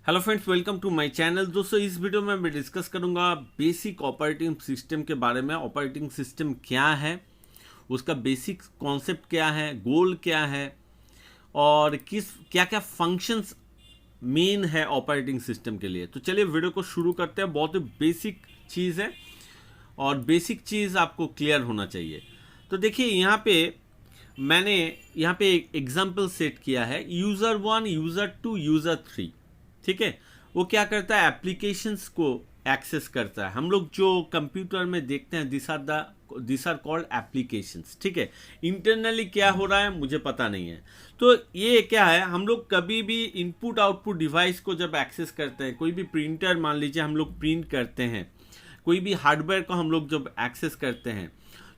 Hello friends, welcome to my channel. दोस्तों, इस video में मैं डिस्कस करूंगा बेसिक ऑपरेटिंग सिस्टम के बारे में। ऑपरेटिंग सिस्टम क्या है, उसका बेसिक कॉन्सेप्ट क्या है, गोल क्या है और किस क्या क्या फंक्शंस मेन है ऑपरेटिंग सिस्टम के लिए। तो चलिए वीडियो को शुरू करते हैं। बहुत ही बेसिक चीज़ है और बेसिक चीज़ आपको क्लियर होना चाहिए। तो देखिए मैंने यहाँ पे एक एग्जाम्पल सेट किया है, यूज़र 1, यूज़र 2, यूज़र 3। ठीक है, वो क्या करता है, एप्लीकेशंस को एक्सेस करता है। हम लोग जो कंप्यूटर में देखते हैं, दिस आर कॉल्ड एप्लीकेशंस। ठीक है, इंटरनली क्या हो रहा है मुझे पता नहीं है। तो ये क्या है, हम लोग कभी भी इनपुट आउटपुट डिवाइस को जब एक्सेस करते हैं, कोई भी प्रिंटर मान लीजिए हम लोग प्रिंट करते हैं, कोई भी हार्डवेयर को हम लोग जब एक्सेस करते हैं,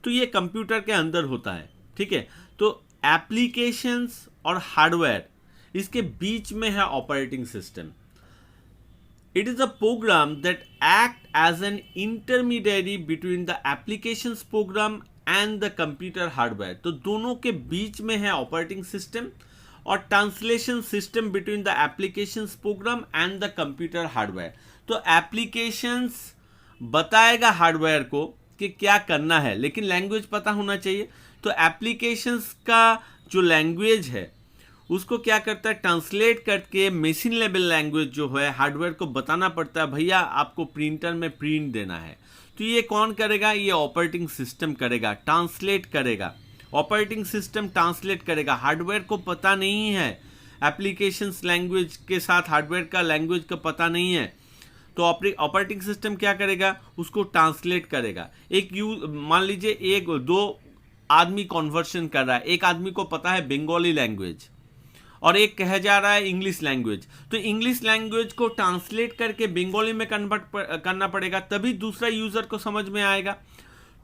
तो ये कंप्यूटर के अंदर होता है। ठीक है, तो एप्लीकेशंस और हार्डवेयर, इसके बीच में है operating system. It is a program that act as an intermediary between the applications program and the computer hardware। तो दोनों के बीच में है ऑपरेटिंग सिस्टम और translation system between the applications program and the computer hardware. तो applications बताएगा hardware को कि क्या करना है, लेकिन लैंग्वेज पता होना चाहिए। तो एप्लीकेशंस का जो लैंग्वेज है उसको क्या करता है, ट्रांसलेट करके मशीन लेवल लैंग्वेज जो है हार्डवेयर को बताना पड़ता है, भैया आपको प्रिंटर में प्रिंट देना है। तो ये कौन करेगा, ये ऑपरेटिंग सिस्टम करेगा, ट्रांसलेट करेगा। ऑपरेटिंग सिस्टम ट्रांसलेट करेगा, हार्डवेयर को पता नहीं है, एप्लीकेशंस लैंग्वेज के साथ हार्डवेयर का लैंग्वेज का पता नहीं है। तो ऑपरेटिंग सिस्टम क्या करेगा, उसको ट्रांसलेट करेगा। मान लीजिए एक दो आदमी कॉन्वर्सन कर रहा है, एक आदमी को पता है बंगाली लैंग्वेज और एक कहा जा रहा है इंग्लिश लैंग्वेज। तो इंग्लिश लैंग्वेज को ट्रांसलेट करके बंगाली में कन्वर्ट करना पड़ेगा, तभी दूसरा यूजर को समझ में आएगा।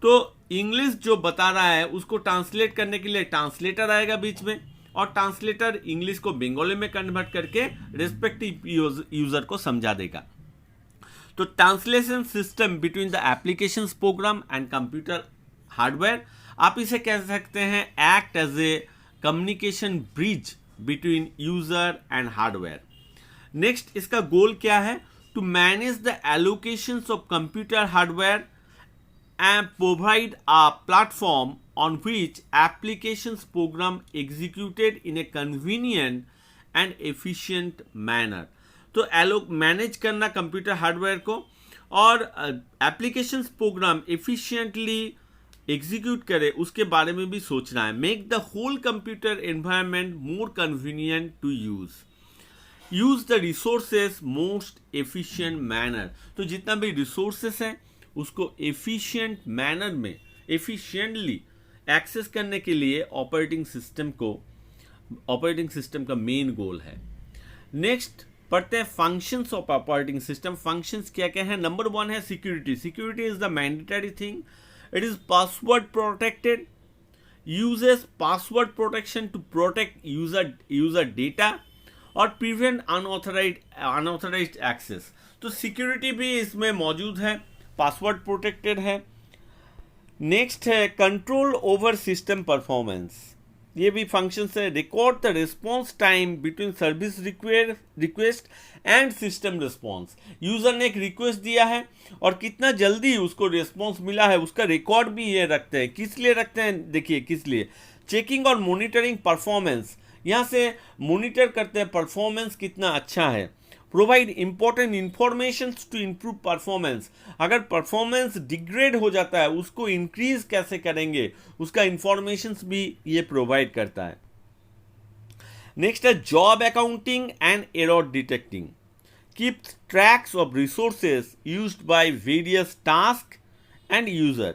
तो इंग्लिश जो बता रहा है उसको ट्रांसलेट करने के लिए ट्रांसलेटर आएगा बीच में, और ट्रांसलेटर इंग्लिश को बंगाली में कन्वर्ट करके रिस्पेक्टिव यूजर को समझा देगा। तो translation system between the applications program and computer hardware, आप इसे कह सकते हैं act as a communication bridge between user and hardware. Next, इसका गोल क्या है, to manage the allocations of computer hardware and provide a platform on which applications program executed in a convenient and efficient manner. तो manage करना computer hardware को और applications programme efficiently execute करे, उसके बारे में भी सोचना है। Make the whole computer environment more convenient to use the resources most efficient manner. तो जितना भी रिसोर्सेस हैं उसको एफिशिएंट मैनर में एफिशिएंटली एक्सेस करने के लिए ऑपरेटिंग सिस्टम का मेन गोल है। नेक्स्ट पढ़ते हैं functions of operating system. Functions क्या क्या है, नंबर 1 है security. Security is the mandatory thing. It is password protected, uses password protection to protect user data और prevent unauthorized access। तो सिक्योरिटी भी इसमें मौजूद है, पासवर्ड प्रोटेक्टेड है। नेक्स्ट है कंट्रोल ओवर सिस्टम परफॉर्मेंस, ये भी फंक्शन है। Record the response time between service request and system response. User ने एक रिक्वेस्ट दिया है और कितना जल्दी उसको रिस्पॉन्स मिला है उसका रिकॉर्ड भी ये रखते हैं। किस लिए रखते हैं, देखिए किस लिए, चेकिंग और मॉनिटरिंग परफॉर्मेंस, यहाँ से मॉनिटर करते हैं परफॉर्मेंस कितना अच्छा है। Provide important information to improve performance, अगर परफॉर्मेंस डिग्रेड हो जाता है उसको इंक्रीज कैसे करेंगे, उसका इंफॉर्मेशन भी ये प्रोवाइड करता है। नेक्स्ट है job accounting and error detecting, keeps tracks of resources used by various task and user.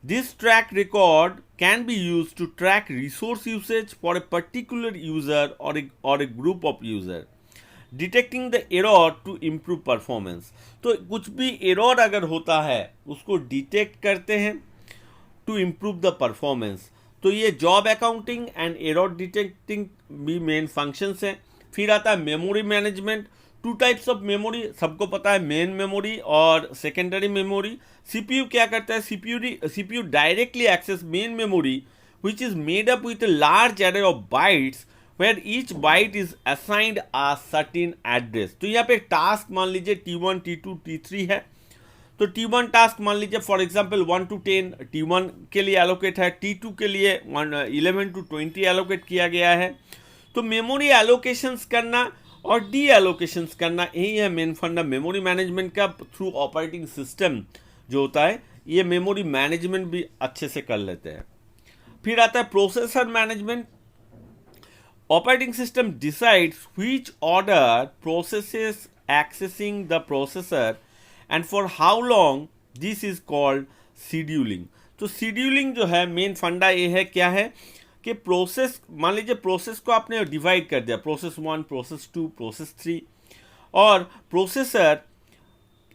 This track record can be used to track resource usage for a particular user or a group of user, detecting the error to improve performance. तो कुछ भी error अगर होता है उसको detect करते हैं to improve the performance. तो ये job accounting and error detecting भी मेन फंक्शंस हैं। फिर आता है memory management. 2 types of memory सबको पता है, मेन मेमोरी और सेकेंडरी मेमोरी। सीपीयू क्या करता है, CPU directly access main memory which is made up with a large array of bytes where each byte is assigned a certain address। तो यहाँ पे टास्क मान लीजिए T1, T2, T3 है। तो T1 टास्क मान लीजिए फॉर एग्जांपल 1 to 10 T1 के लिए एलोकेट है, T2 के लिए 11 to 20 एलोकेट किया गया है। तो मेमोरी एलोकेशंस करना और डी एलोकेशंस करना, यही है मेन फंडा मेमोरी मैनेजमेंट का। थ्रू ऑपरेटिंग सिस्टम जो होता है, ये मेमोरी मैनेजमेंट भी अच्छे से कर लेते हैं। फिर आता है processor management. Operating system decides which order processes accessing the processor and for how long, this is called scheduling. तो शेड्यूलिंग जो है मेन फंडा ये है, क्या है कि प्रोसेस, मान लीजिए प्रोसेस को आपने डिवाइड कर दिया, प्रोसेस 1, प्रोसेस 2, प्रोसेस 3, और प्रोसेसर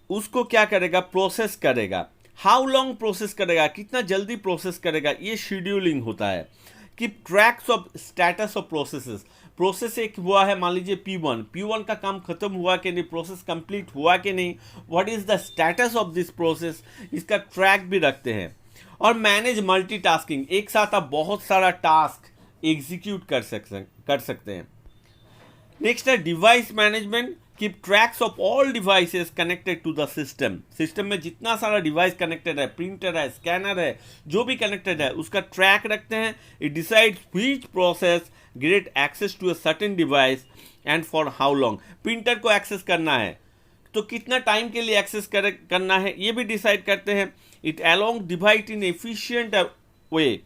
उसको क्या करेगा, प्रोसेस करेगा। हाउ लॉन्ग प्रोसेस करेगा, कितना जल्दी प्रोसेस करेगा, ये शेड्यूलिंग होता है। कि tracks of status of processes, process एक हुआ है मान लीजिए P1 का काम खत्म हुआ कि नहीं, प्रोसेस कंप्लीट हुआ कि नहीं, what is the status of this process, इसका ट्रैक भी रखते हैं। और मैनेज मल्टीटास्किंग, एक साथ आप बहुत सारा टास्क एग्जीक्यूट कर सकते हैं। नेक्स्ट है device management. Keep tracks of all devices connected to the system. System में जितना सारा डिवाइस कनेक्टेड है, प्रिंटर है, स्कैनर है, जो भी कनेक्टेड है, उसका ट्रैक रखते हैं। It decides which process get access to a certain device and for how long. Printer को एक्सेस करना है तो कितना टाइम के लिए एक्सेस करना है, ये भी डिसाइड करते हैं। It along divide in efficient way,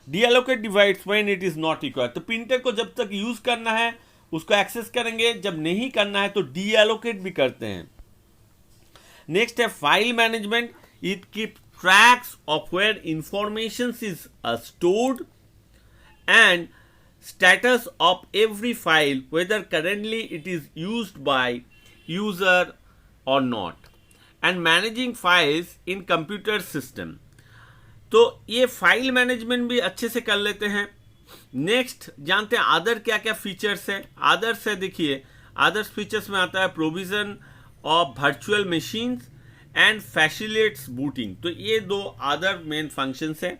deallocate divides when it is not required. तो प्रिंटर को जब तक यूज करना है उसको एक्सेस करेंगे, जब नहीं करना है तो डीएलोकेट भी करते हैं। नेक्स्ट है file management. It keep tracks of where information is stored and status of every file, whether currently it is used by user or not, and managing files in computer system। तो ये file management भी अच्छे से कर लेते हैं। Next जानते हैं अदर क्या क्या फीचर्स है। अदर्स है, देखिए अदर्स फीचर्स में आता है provision of virtual machines and facilitates booting. तो ये दो अदर मेन फंक्शंस है।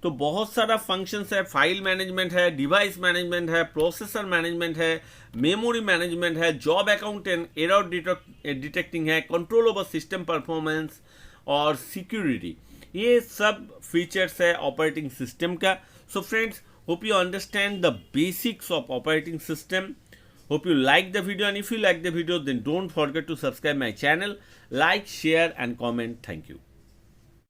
तो बहुत सारा फंक्शंस है, फाइल मैनेजमेंट है, डिवाइस मैनेजमेंट है, प्रोसेसर मैनेजमेंट है, मेमोरी मैनेजमेंट है, job account and error detecting है, कंट्रोल ओवर सिस्टम परफॉर्मेंस और सिक्योरिटी। ये सब फीचर्स है ऑपरेटिंग सिस्टम का। So friends, hope you understand the basics of operating system. Hope you like the video, and if you like the video then don't forget to subscribe my channel, like, share and comment. Thank you.